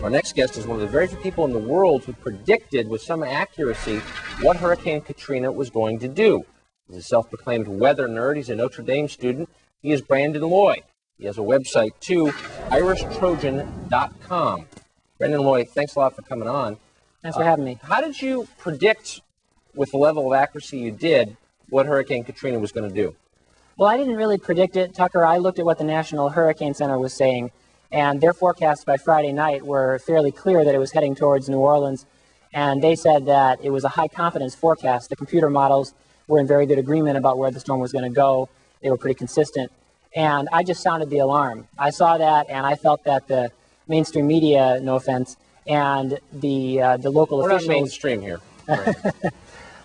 Our next guest is one of the very few people in the world who predicted with some accuracy what Hurricane Katrina was going to do. He's a self-proclaimed weather nerd. He's a Notre Dame student. He is Brandon Loy. He has a website, too, irishtrojan.com. Brandon Loy, thanks a lot for coming on. Thanks for having me. How did you predict, with the level of accuracy you did, what Hurricane Katrina was going to do? Well, I didn't really predict it, Tucker. I looked at what the National Hurricane Center was saying, and their forecasts by Friday night were fairly clear that it was heading towards New Orleans, and they said that it was a high-confidence forecast. The computer models were in very good agreement about where the storm was going to go. They were pretty consistent, and I just sounded the alarm. I saw that, and I felt that the mainstream media, no offense, and the local officials... We're not mainstream here. Right.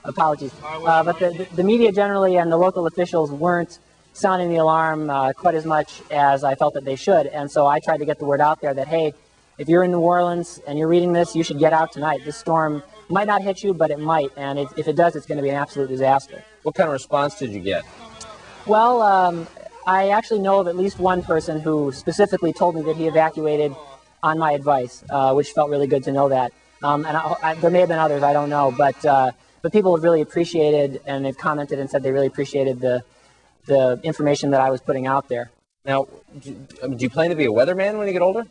Apologies. But the media generally and the local officials weren't sounding the alarm quite as much as I felt that they should. And so I tried to get the word out there that, hey, if you're in New Orleans and you're reading this, you should get out tonight. This storm might not hit you, but it might. And if it does, it's going to be an absolute disaster. What kind of response did you get? Well, I actually know of at least one person who specifically told me that he evacuated on my advice, which felt really good to know that. And there may have been others, I don't know. But people have really appreciated, and they've commented and said they really appreciated the information that I was putting out there. Now, do you plan to be a weatherman when you get older?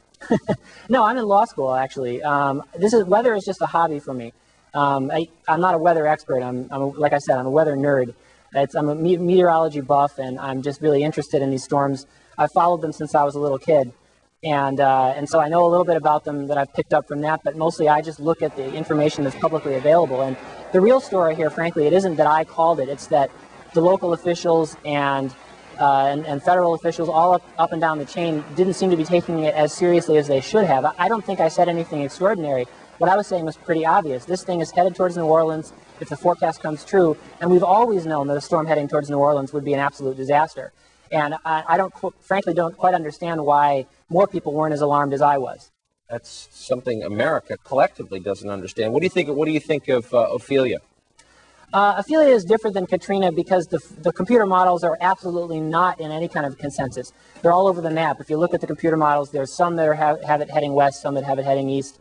No, I'm in law school, actually. Weather is just a hobby for me. I'm not a weather expert. Like I said, I'm a weather nerd. I'm a meteorology buff, and I'm just really interested in these storms. I've followed them since I was a little kid. And so I know a little bit about them that I've picked up from that, but mostly I just look at the information that's publicly available. And the real story here, frankly, it isn't that I called it. It's that the local officials and federal officials all up and down the chain didn't seem to be taking it as seriously as they should have. I don't think I said anything extraordinary. What I was saying was pretty obvious. This thing is headed towards New Orleans if the forecast comes true, and we've always known that a storm heading towards New Orleans would be an absolute disaster. And I frankly don't quite understand why more people weren't as alarmed as I was. That's something America collectively doesn't understand. What do you think of Ophelia? Ophelia is different than Katrina because the computer models are absolutely not in any kind of consensus. They're all over the map. If you look at the computer models, there's some that have it heading west, some that have it heading east.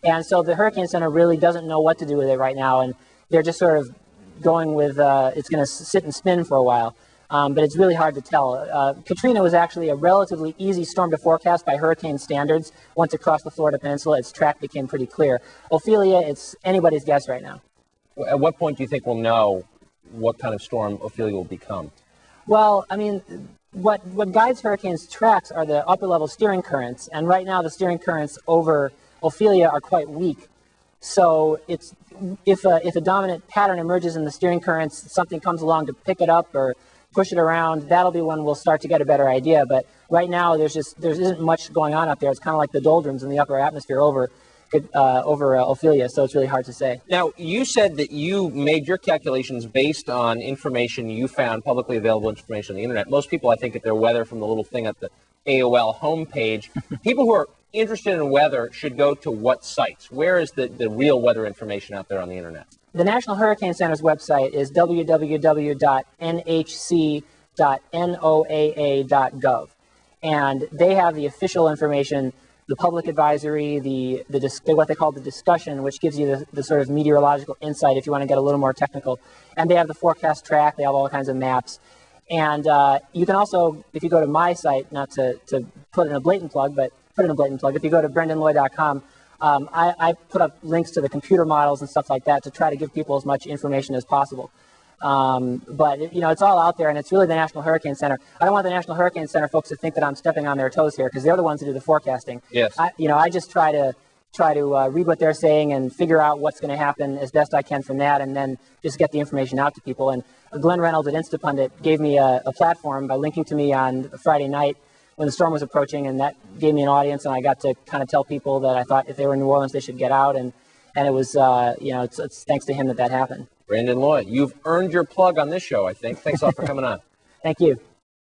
And so the Hurricane Center really doesn't know what to do with it right now, and they're just sort of going with it's going to sit and spin for a while. But it's really hard to tell. Katrina was actually a relatively easy storm to forecast by hurricane standards. Once it crossed the Florida Peninsula, its track became pretty clear. Ophelia, it's anybody's guess right now. At what point do you think we'll know what kind of storm Ophelia will become? Well, I mean, what guides hurricanes' tracks are the upper-level steering currents, and right now the steering currents over Ophelia are quite weak. So if a dominant pattern emerges in the steering currents, something comes along to pick it up or push it around, that'll be when we'll start to get a better idea. But right now, there isn't much going on up there. It's kind of like the doldrums in the upper atmosphere over Ophelia, so it's really hard to say. Now, you said that you made your calculations based on information you found, publicly available information on the internet. Most people, I think, get their weather from the little thing at the AOL homepage. People who are interested in weather should go to what sites? Where is the real weather information out there on the internet? The National Hurricane Center's website is www.nhc.noaa.gov, and they have the official information, the public advisory, what they call the discussion, which gives you the sort of meteorological insight if you want to get a little more technical. And they have the forecast track. They have all kinds of maps. And you can also, if you go to my site, not to put in a blatant plug, but put in a blatant plug, if you go to brendanloy.com, I put up links to the computer models and stuff like that to try to give people as much information as possible. But it's all out there, and it's really the National Hurricane Center. I don't want the National Hurricane Center folks to think that I'm stepping on their toes here, because they're the ones who do the forecasting. Yes. I just try to read what they're saying and figure out what's going to happen as best I can from that, and then just get the information out to people. And Glenn Reynolds at Instapundit gave me a platform by linking to me on Friday night when the storm was approaching, and that gave me an audience, and I got to kind of tell people that I thought if they were in New Orleans, they should get out, and it was, it's thanks to him that happened. Brandon Loy, you've earned your plug on this show, I think. Thanks a lot for coming on. Thank you.